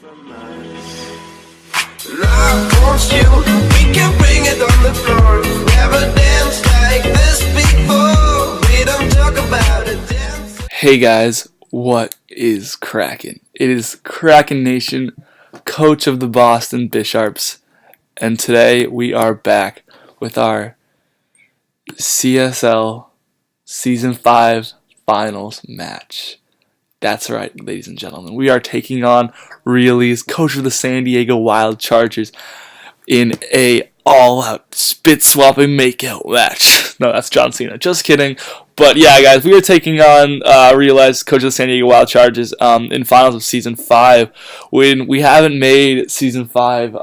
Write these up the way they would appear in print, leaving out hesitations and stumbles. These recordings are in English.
Love wants you, we can bring it on the floor. Never danced like this before. We don't talk about it. Hey guys, what is crackin'? It is Kraken Nation, coach of the Boston Bisharps, and today we are back with our CSL Season 5 Finals match. That's right, ladies and gentlemen. We are taking on Really's coach of the San Diego Wild Chargers in a all-out spit-swapping makeout match. No, that's John Cena. Just kidding. But yeah, guys, we are taking on Really's coach of the San Diego Wild Chargers in finals of Season 5. When we haven't made Season 5,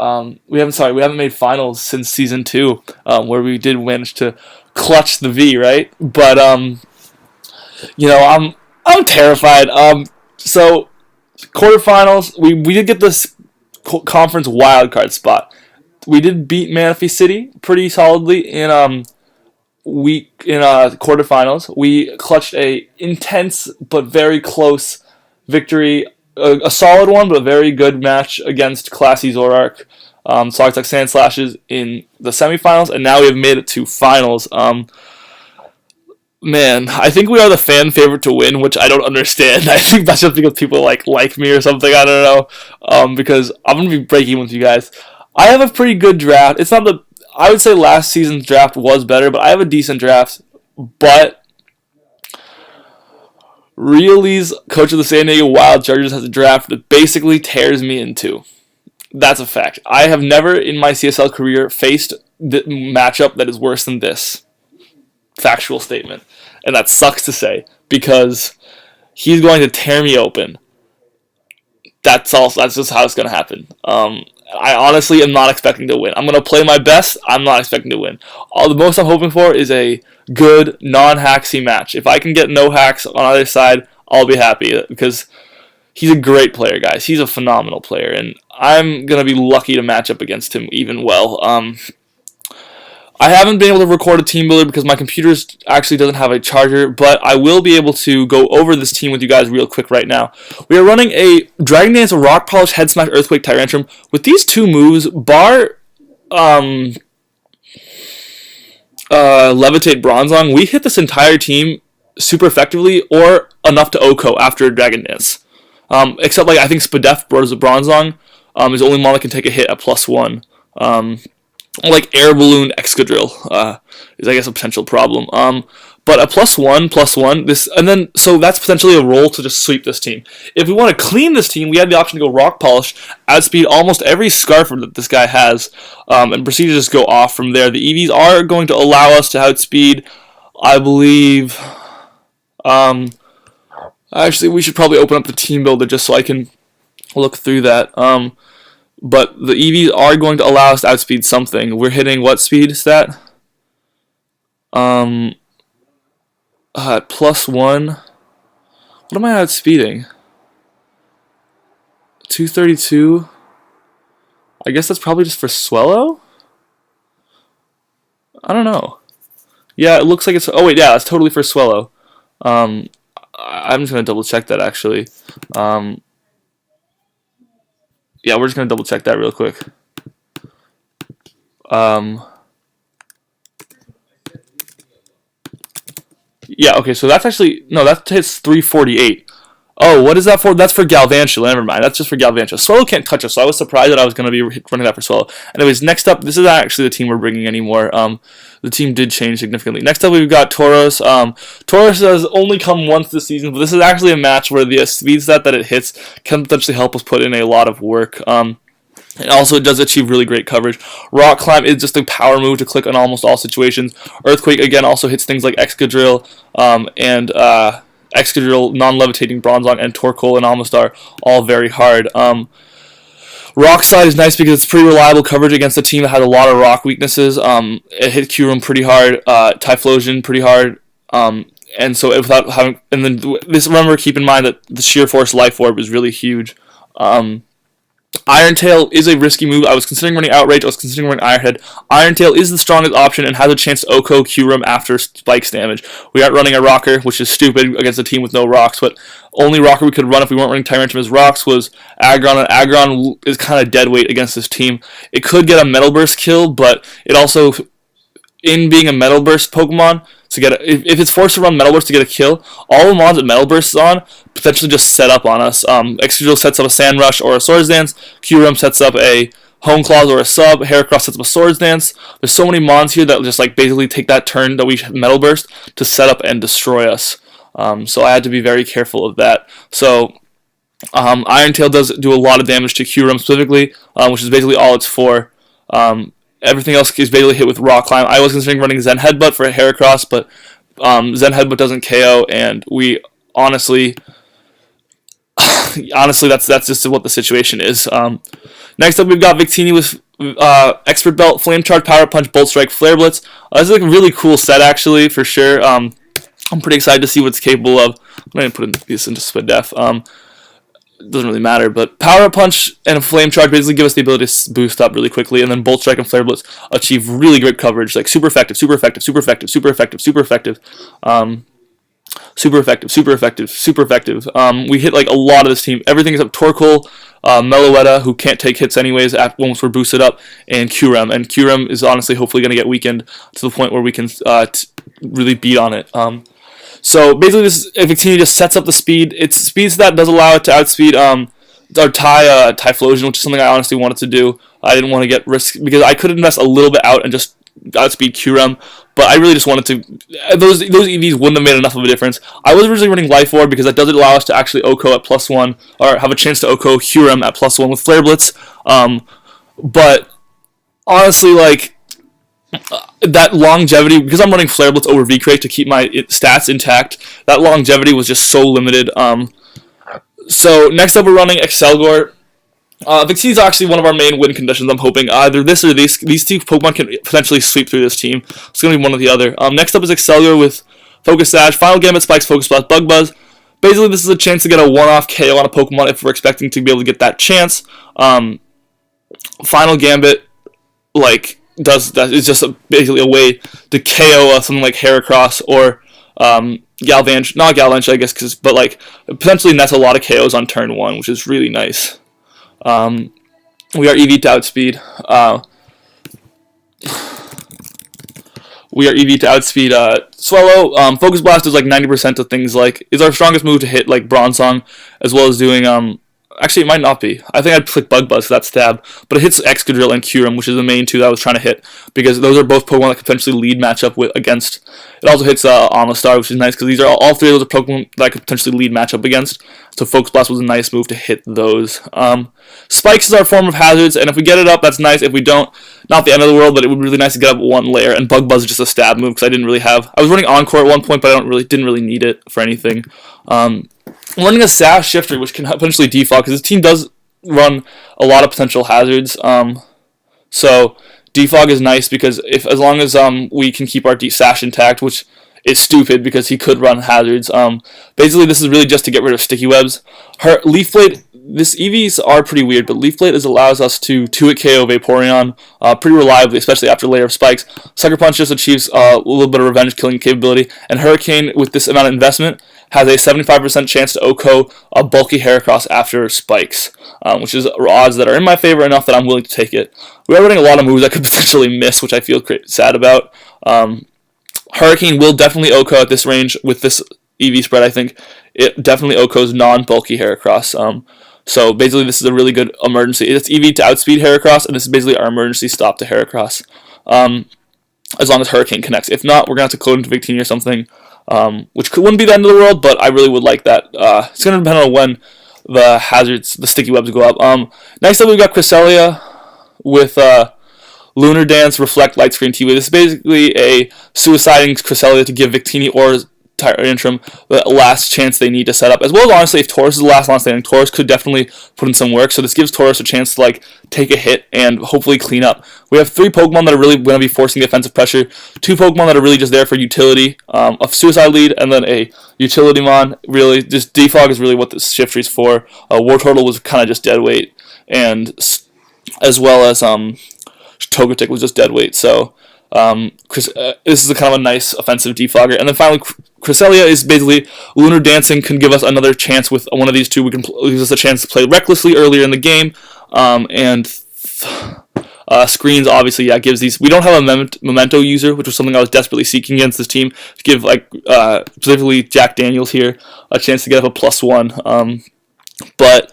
we haven't made finals since Season 2, where we did manage to clutch the V, right? But I'm terrified. So quarterfinals, we did get this conference wildcard spot. We did beat Manatee City pretty solidly in quarterfinals. We clutched a intense but very close victory, a solid one, but a very good match against Classy Zorark, Sogtech Sand Slashes in the semifinals, and now we have made it to finals. Man, I think we are the fan favorite to win, which I don't understand. I think that's just because people like me or something. I don't know. Because I'm gonna be breaking with you guys. I have a pretty good draft. It's not I would say last season's draft was better, but I have a decent draft. But Really's coach of the San Diego Wild Chargers has a draft that basically tears me in two. That's a fact. I have never in my CSL career faced the matchup that is worse than this. Factual statement. And that sucks to say because he's going to tear me open. That's just how it's going to happen. I honestly am not expecting to win. I'm going to play my best. I'm not expecting to win. All the most I'm hoping for is a good, non-hacksy match. If I can get no hacks on either side, I'll be happy because he's a great player, guys. He's a phenomenal player, and I'm going to be lucky to match up against him even well. I haven't been able to record a team builder because my computer actually doesn't have a charger, but I will be able to go over this team with you guys real quick right now. We are running a Dragon Dance, Rock Polish, Head Smash, Earthquake, Tyrantrum. With these two moves, bar Levitate, Bronzong, we hit this entire team super effectively or enough to OHKO after Dragon Dance. Except I think Spadef Bronzong is the only one that can take a hit at +1. Like Air Balloon Excadrill is, I guess, a potential problem. But a +1, this, and then, so that's potentially a role to just sweep this team. If we want to clean this team, we have the option to go Rock Polish, outspeed almost every Scarfer that this guy has, and proceed to just go off from there. The EVs are going to allow us to outspeed, I believe, actually, we should probably open up the team builder just so I can look through that. But the EVs are going to allow us to outspeed something. We're hitting what speed stat? +1. What am I outspeeding? 232. I guess that's probably just for Swellow? I don't know. Yeah, it looks like it's... Oh, wait, yeah, that's totally for Swellow. I'm just going to double check that, actually. Yeah, we're just going to double check that real quick. Yeah, okay, so that's actually... No, that hits 348. Oh, what is that for? That's for Galvantula. Never mind, that's just for Galvantula. Swallow can't touch us, so I was surprised that I was going to be running that for Swallow. Anyways, next up, this is not actually the team we're bringing anymore. The team did change significantly. Next up, we've got Tauros. Tauros has only come once this season, but this is actually a match where the speed stat that it hits can potentially help us put in a lot of work. And also, it does achieve really great coverage. Rock Climb is just a power move to click on almost all situations. Earthquake, again, also hits things like Excadrill and Excadrill, non-levitating Bronzong, and Torkoal and Amistar, all very hard. Rock Slide is nice because it's pretty reliable coverage against a team that has a lot of rock weaknesses. It hit Q-Room pretty hard, Typhlosion pretty hard, and so without having... And then remember, keep in mind that the Sheer Force Life Orb is really huge. Iron Tail is a risky move. I was considering running Outrage. I was considering running Iron Head. Iron Tail is the strongest option and has a chance to OHKO Q-Room after Spike's damage. We aren't running a Rocker, which is stupid against a team with no rocks, but only Rocker we could run if we weren't running Tyrantrum as rocks was Aggron, and Aggron is kind of dead weight against this team. It could get a Metal Burst kill, but it also, in being a Metal Burst Pokemon, to get if it's forced to run Metal Burst to get a kill, all the mons that Metal Burst is on potentially just set up on us. Excadrill sets up a Sand Rush or a Swords Dance. Q-Room sets up a Hone Claws or a Sub. Heracross sets up a Swords Dance. There's so many mons here that just like basically take that turn that we Metal Burst to set up and destroy us. So I had to be very careful of that. So Iron Tail does do a lot of damage to Q-Room specifically, which is basically all it's for. Everything else is basically hit with Rock Climb. I was considering running Zen Headbutt for Heracross, but Zen Headbutt doesn't KO, and we honestly, that's just what the situation is. Next up, we've got Victini with Expert Belt, Flame Charge, Power Punch, Bolt Strike, Flare Blitz. This is like a really cool set, actually, for sure. I'm pretty excited to see what it's capable of. I'm going to put this into Split Def. It doesn't really matter, but Power Punch and Flame Charge basically give us the ability to boost up really quickly, and then Bolt Strike and Flare Blitz achieve really great coverage, like super effective, super effective, super effective, super effective, super effective, super effective, super effective, super effective. We hit like a lot of this team, everything except Torkoal, Meloetta, who can't take hits anyways once we're boosted up, and Q-Rem. And Q-Rem is honestly hopefully going to get weakened to the point where we can really beat on it. So basically, this Victini just sets up the speed. Its speed stat does allow it to outspeed our Typhlosion, which is something I honestly wanted to do. I didn't want to get risk because I could invest a little bit out and just outspeed Q-Rem, but I really just wanted to. Those EVs wouldn't have made enough of a difference. I was originally running Life Orb because that does allow us to actually OHKO at +1, or have a chance to OHKO Q-Rem at +1 with Flare Blitz. But honestly, like. That longevity, because I'm running Flare Blitz over V-Crate to keep my stats intact, that longevity was just so limited. So next up we're running Excelgor. Victini is actually one of our main win conditions, I'm hoping. Either this or these two Pokemon can potentially sweep through this team. It's going to be one or the other. Next up is Excelgor with Focus Sash, Final Gambit, Spikes, Focus Blast, Bug Buzz. Basically, this is a chance to get a one-off KO on a Pokemon if we're expecting to be able to get that chance. Final Gambit, like... does that is just basically a way to KO something like Heracross or Galvantula, not Galvantula, I guess, but like potentially nets a lot of KOs on turn 1, which is really nice. We are EV to outspeed. Swallow. Focus Blast is like 90% of things like is our strongest move to hit like Bronzong, as well as doing Actually, it might not be. I think I'd click Bug Buzz for that stab, but it hits Excadrill and Q-Rem, which is the main two that I was trying to hit, because those are both Pokemon that could potentially lead matchup with against. It also hits Amistar, which is nice, because these are all three of those are Pokemon that I could potentially lead matchup against, so Focus Blast was a nice move to hit those. Spikes is our form of hazards, and if we get it up, that's nice. If we don't, not the end of the world, but it would be really nice to get up one layer, and Bug Buzz is just a stab move, because I didn't really have... I was running Encore at one point, but I didn't really need it for anything. I'm running a Sash Shifter, which can potentially defog, because this team does run a lot of potential hazards. So defog is nice because as long as we can keep our Sash intact, which is stupid because he could run hazards. Basically, this is really just to get rid of Sticky Webs. Her Leaf Blade, this EVs are pretty weird, but Leaf Blade allows us to 2-hit KO Vaporeon pretty reliably, especially after Layer of Spikes. Sucker Punch just achieves a little bit of revenge killing capability, and Hurricane, with this amount of investment, has a 75% chance to OHKO a bulky Heracross after Spikes, which is odds that are in my favor enough that I'm willing to take it. We are running a lot of moves I could potentially miss, which I feel sad about. Hurricane will definitely OHKO at this range with this EV spread, I think. It definitely OHKOs non-bulky Heracross. So basically this is a really good emergency. It's EV to outspeed Heracross, and this is basically our emergency stop to Heracross. As long as Hurricane connects. If not, we're going to have to code into Victini or something. Which wouldn't be the end of the world, but I really would like that. It's going to depend on when the hazards, the Sticky Webs go up. Next up, we've got Cresselia with Lunar Dance, Reflect, Light Screen, T-Wave. This is basically a suiciding Cresselia to give Victini Tyrantrum the last chance they need to set up. As well as, honestly, if Tauros is the last standing, Tauros could definitely put in some work. So this gives Tauros a chance to like take a hit and hopefully clean up. We have 3 Pokemon that are really going to be forcing the offensive pressure. 2 Pokemon that are really just there for utility, a Suicide Lead, and then a Utility Mon. Really, just Defog is really what this Shiftry is for. War Turtle was kind of just dead weight, and as well as Togetic was just dead weight. So this is a kind of a nice offensive defogger. And then finally, Cresselia is basically Lunar Dancing can give us another chance with one of these two. We can gives us a chance to play recklessly earlier in the game, and Screens obviously gives these. We don't have a Memento user, which was something I was desperately seeking against this team to give like specifically Jack Daniels here a chance to get up a +1. But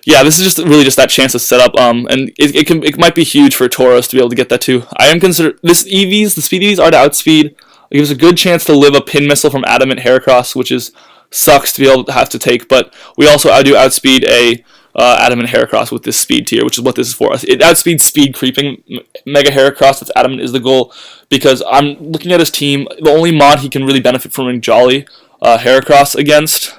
yeah, this is just really just that chance to set up, and it might be huge for Tauros to be able to get that too. I am consider the speed EVs are to outspeed. It gives a good chance to live a pin missile from Adamant Heracross, which sucks to be able to have to take. But we also do outspeed a Adamant Heracross with this speed tier, which is what this is for us. It outspeeds speed creeping Mega Heracross. That's Adamant is the goal, because I'm looking at his team. The only mod he can really benefit from running Jolly Heracross against.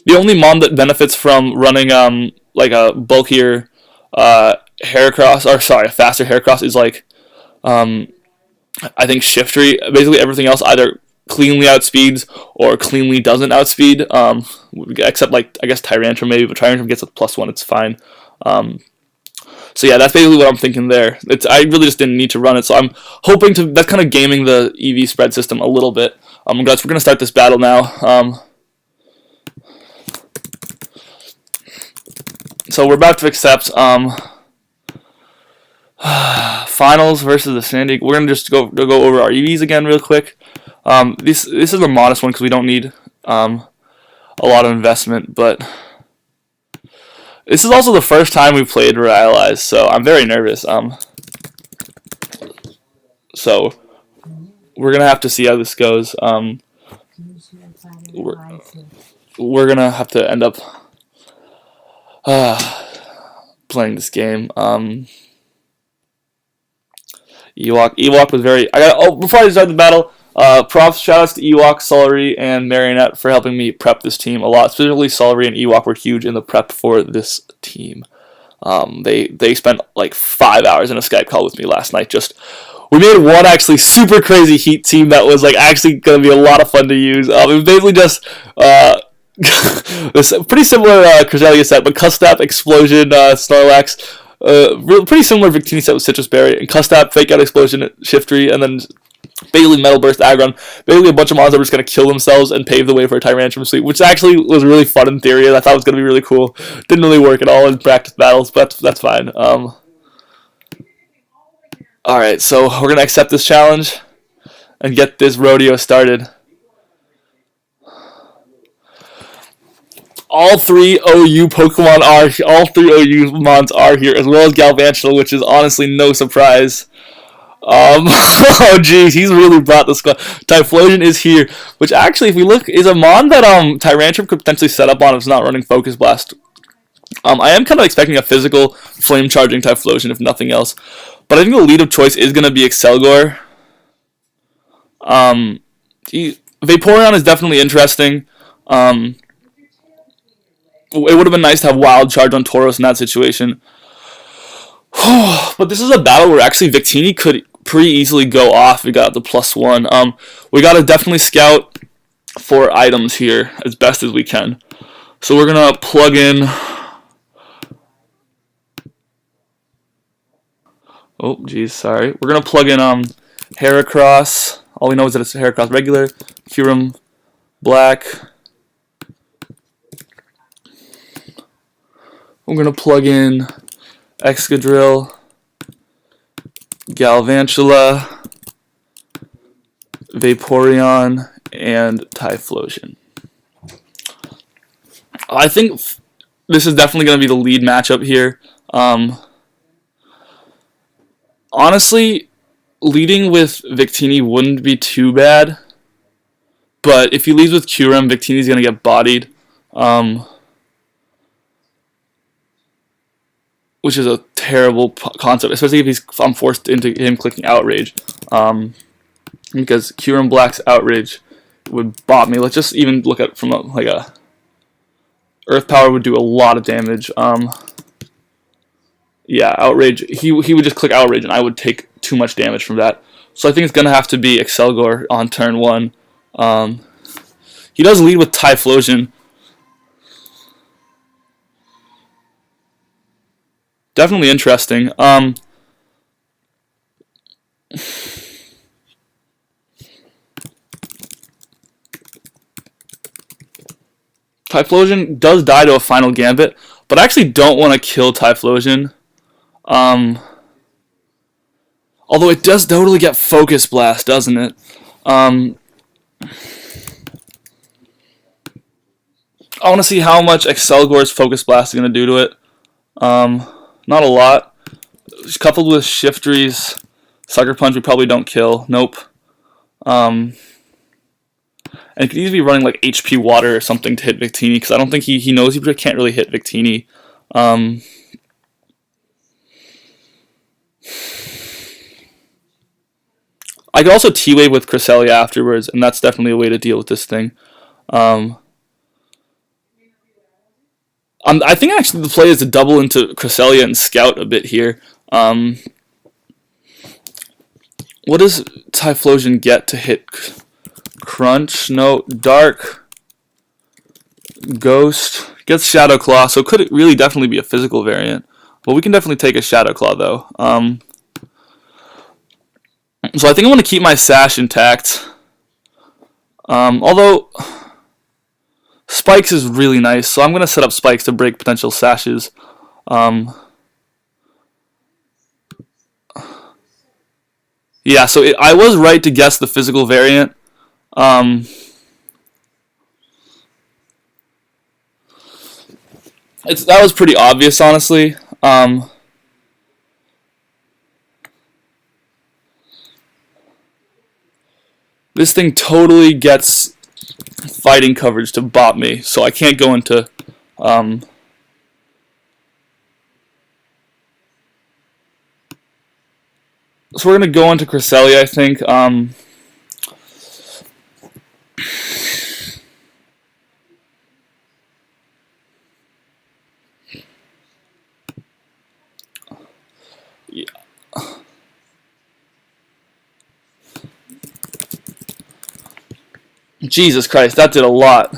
The only mod that benefits from running like a bulkier Heracross, or sorry, a faster Heracross is like I think Shiftry. Basically everything else either cleanly outspeeds or cleanly doesn't outspeed. Except like I guess Tyrantrum maybe, but Tyrantrum gets a +1, it's fine. So yeah, that's basically what I'm thinking there. I really just didn't need to run it, so I'm hoping to. That's kind of gaming the EV spread system a little bit. Guys, we're gonna start this battle now. So we're about to accept finals versus the San Diego. We're gonna just go over our EVs again real quick. This is a modest one because we don't need a lot of investment, but this is also the first time we've played Rhyholize, so I'm very nervous. So we're gonna have to see how this goes. We're gonna have to end up playing this game. Ewok was very. Before I start the battle, props, shoutouts to Ewok, Sullery, and Marionette for helping me prep this team a lot. Specifically, Sullery and Ewok were huge in the prep for this team. They spent like 5 hours in a Skype call with me last night. We made one actually super crazy Heat team that was like actually going to be a lot of fun to use. It was basically just this pretty similar Cresselia set, but Custap, Explosion, Snorlax. Pretty similar Victini set with Citrus Berry, and Custap, Fake Out Explosion, Shiftry, and then basically Metal Burst, Aggron. Basically a bunch of monsters that were just going to kill themselves and pave the way for a Tyrantrum sweep, which actually was really fun in theory, and I thought it was going to be really cool. Didn't really work at all in practice battles, but that's fine. Alright, so we're going to accept this challenge and get this rodeo started. All 3 OU Pokemon all 3 OU mons are here, as well as Galvantula, which is honestly no surprise. Oh geez, he's really brought the squad. Typhlosion is here, which actually, if we look, is a mon that Tyrantrum could potentially set up on if it's not running Focus Blast. I am kind of expecting a physical flame charging Typhlosion, if nothing else. But I think the lead of choice is going to be Excelgor. Vaporeon is definitely interesting. It would have been nice to have Wild Charge on Tauros in that situation. But this is a battle where actually Victini could pretty easily go off. We got the +1. We got to definitely scout for items here as best as we can. So we're going to plug in... Oh, geez, sorry. We're going to plug in Heracross. All we know is that it's Heracross regular, Kyurem Black. We're going to plug in Excadrill, Galvantula, Vaporeon, and Typhlosion. I think this is definitely going to be the lead matchup here. Honestly, leading with Victini wouldn't be too bad, but if he leads with Kyurem, Victini's going to get bodied. which is a terrible concept, especially if I'm forced into him clicking outrage, because Curum Black's outrage would bot me. Let's just even look at from like a Earth Power would do a lot of damage. Yeah, outrage. He would just click outrage, and I would take too much damage from that. So I think it's gonna have to be Excelgor on turn 1. He does lead with Typhlosion. Definitely interesting. Typhlosion does die to a final gambit, but I actually don't want to kill Typhlosion. Although it does totally get Focus Blast, doesn't it? I want to see how much Excelgor's Focus Blast is going to do to it. Not a lot. Coupled with Shiftry's Sucker Punch, we probably don't kill. Nope. And it could easily be running like HP Water or something to hit Victini, because I don't think he knows he can't really hit Victini. I could also T-Wave with Cresselia afterwards, and that's definitely a way to deal with this thing. I think actually the play is to double into Cresselia and Scout a bit here. What does Typhlosion get to hit Crunch? No. Dark. Ghost. Gets Shadow Claw, so could it really definitely be a physical variant. But we can definitely take a Shadow Claw, though. So I think I want to keep my Sash intact. Although Spikes is really nice, so I'm going to set up Spikes to break potential Sashes. Yeah, so I was right to guess the physical variant. That was pretty obvious, honestly. This thing totally gets fighting coverage to bot me, so I can't go into so we're gonna go into Cresselia, I think. Yeah. Jesus Christ, that did a lot.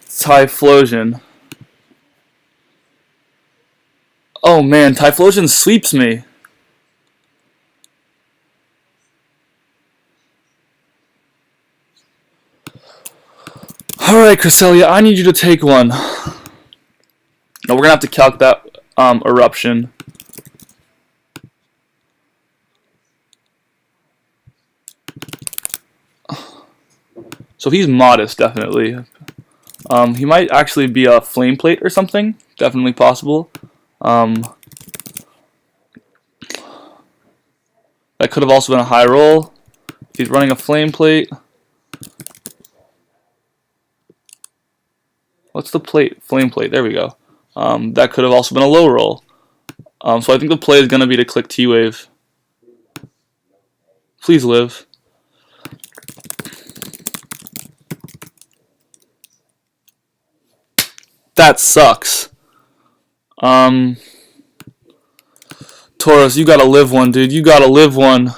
Typhlosion. Oh man, Typhlosion sweeps me. Alright, Cresselia, I need you to take one. No, we're gonna have to calc that eruption. So he's modest, definitely. He might actually be a Flame Plate or something. Definitely possible. That could have also been a high roll. If he's running a Flame Plate. What's the plate? Flame Plate. There we go. That could have also been a low roll. So I think the play is going to be to click T-Wave. Please live. That sucks. Tauros, you gotta live one, dude. You gotta live one.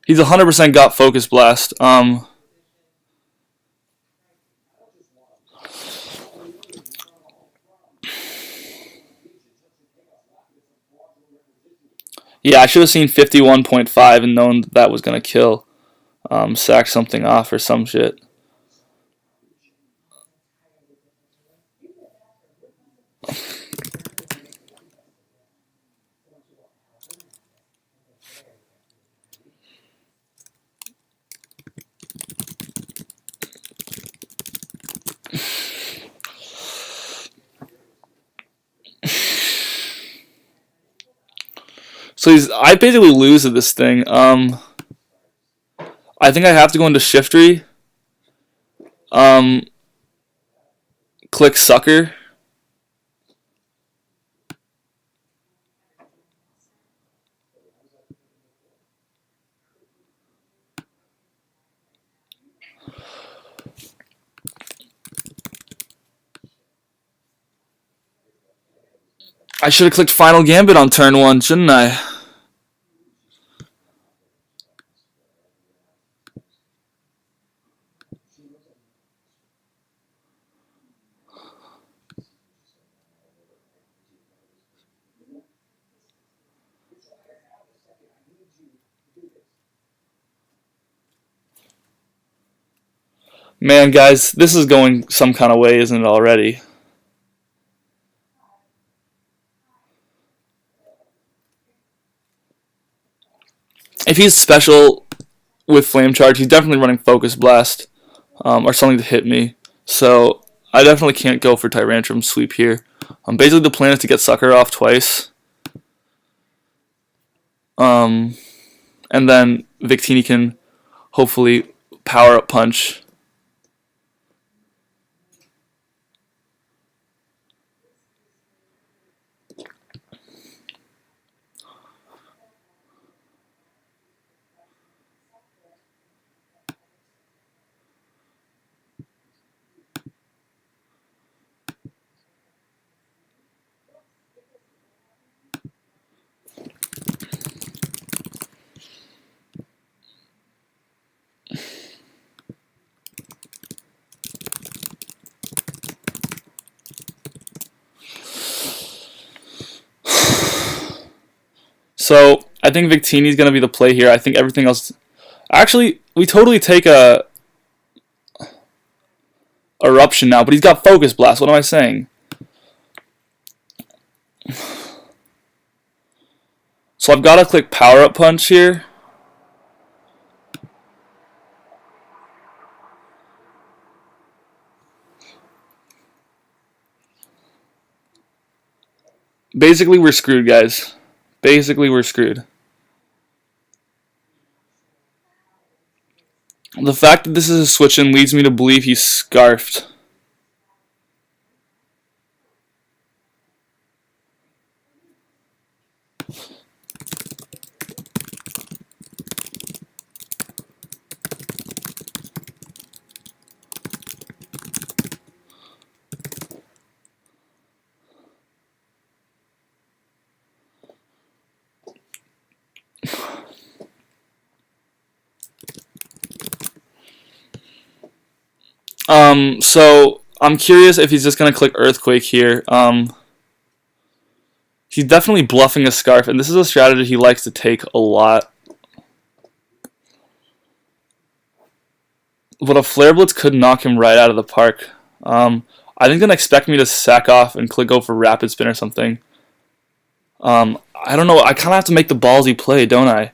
He's 100% got Focus Blast. Yeah, I should have seen 51.5 and known that was gonna kill. Sack something off or some shit. So I basically lose at this thing. I think I have to go into Shiftry. Um, click sucker. I should have clicked Final Gambit on turn 1, shouldn't I? Man, guys, this is going some kind of way, isn't it already? If he's special with Flame Charge, he's definitely running Focus Blast or something to hit me. So I definitely can't go for Tyrantrum Sweep here. Basically, the plan is to get Sucker off twice. And then Victini can hopefully power up punch. So I think Victini's going to be the play here. I think everything else... Actually, we totally take a Eruption now, but he's got Focus Blast. What am I saying? So I've got to click Power Up Punch here. Basically, we're screwed, guys. Basically, we're screwed. The fact that this is a switch-in leads me to believe he's Scarfed. So I'm curious if he's just gonna click Earthquake here. He's definitely bluffing a Scarf, and this is a strategy he likes to take a lot. But a Flare Blitz could knock him right out of the park. I think he's gonna expect me to sack off and go for Rapid Spin or something. I don't know. I kind of have to make the ballsy play, don't I?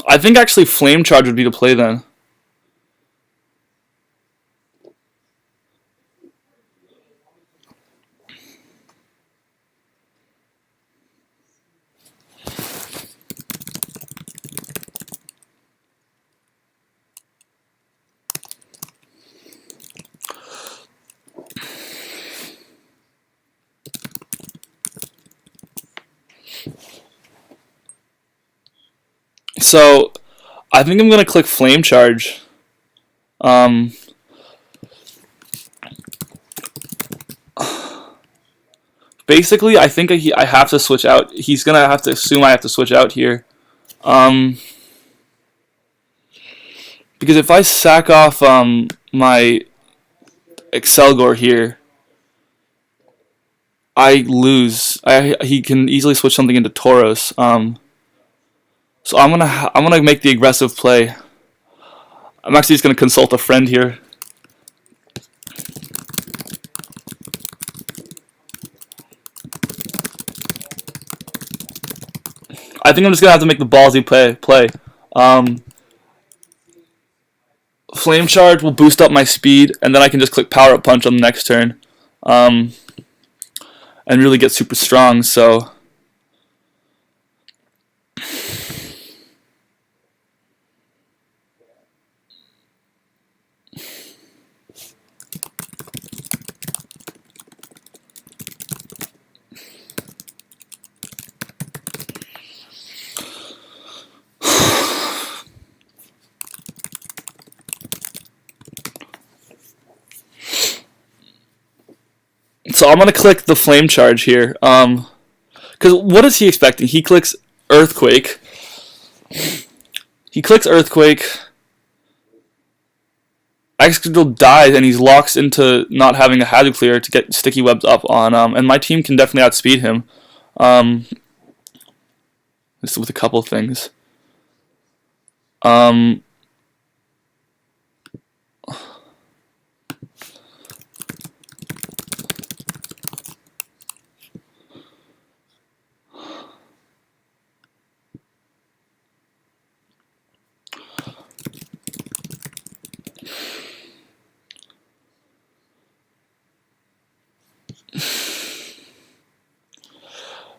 I think actually Flame Charge would be the play then. So I think I'm going to click Flame Charge. Basically, I think I have to switch out. He's going to have to assume I have to switch out here. Because if I sack off my Excelgor here, I lose. He can easily switch something into Tauros. So I'm gonna make the aggressive play. I'm actually just gonna consult a friend here. I think I'm just gonna have to make the ballsy play. Flame Charge will boost up my speed, and then I can just click Power Up Punch on the next turn. and really get super strong. So I'm going to click the flame charge here. Because what is he expecting? He clicks earthquake. He clicks earthquake. Excadrill dies, and he's locked into not having a hazard clear to get sticky webs up on. And my team can definitely outspeed him. This is with a couple of things.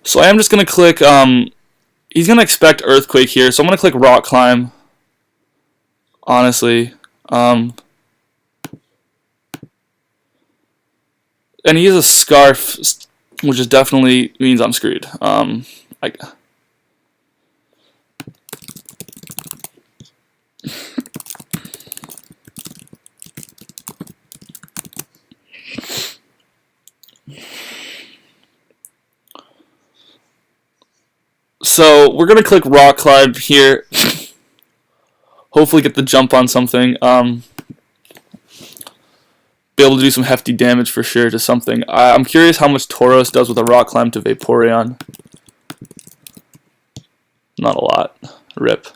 So I am just going to click, he's going to expect Earthquake here, so I'm going to click Rock Climb, honestly. And he has a Scarf, which is definitely means I'm screwed. So we're going to click Rock Climb here. Hopefully get the jump on something. Be able to do some hefty damage for sure to something. I'm curious how much Tauros does with a Rock Climb to Vaporeon. Not a lot. Rip.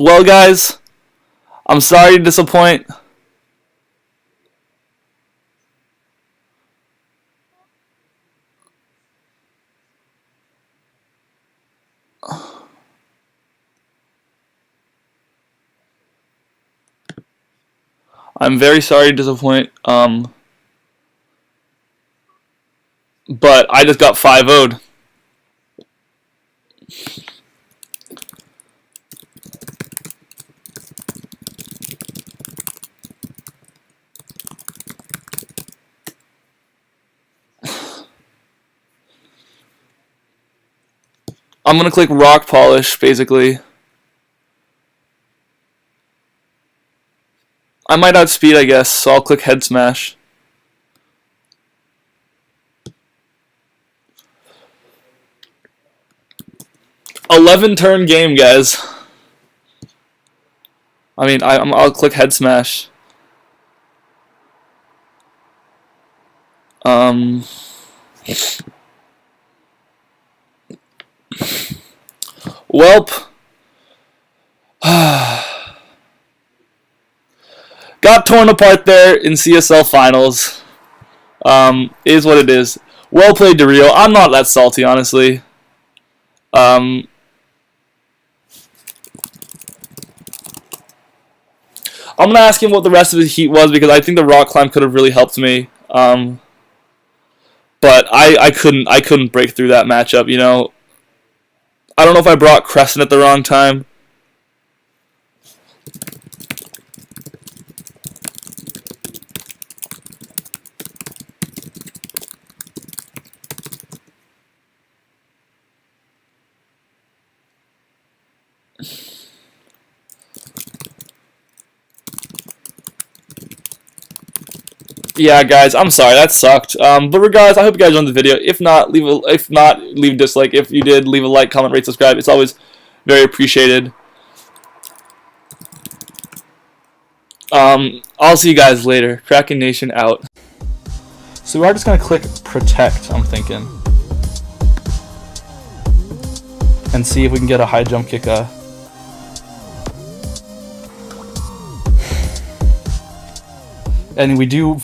Well, guys, I'm sorry to disappoint. I'm very sorry to disappoint. But I just got 5-0'd. I'm going to click Rock Polish, basically. I might outspeed, I guess, so I'll click Head Smash. $11-turn game, guys. I mean, I'll click Head Smash. Welp. Got torn apart there in CSL finals. Is what it is. Well played, Dario. I'm not that salty, honestly. I'm gonna ask him what the rest of his heat was because I think the Rock Climb could have really helped me. But I couldn't break through that matchup. You know, I don't know if I brought Crescent at the wrong time. Yeah, guys, I'm sorry, that sucked. But regardless, I hope you guys enjoyed the video. If not, leave a dislike. If you did, leave a like, comment, rate, subscribe. It's always Very appreciated. I'll see you guys later. Kraken Nation out. So we are just going to click protect, I'm thinking. And see if we can get a high jump kick. And we do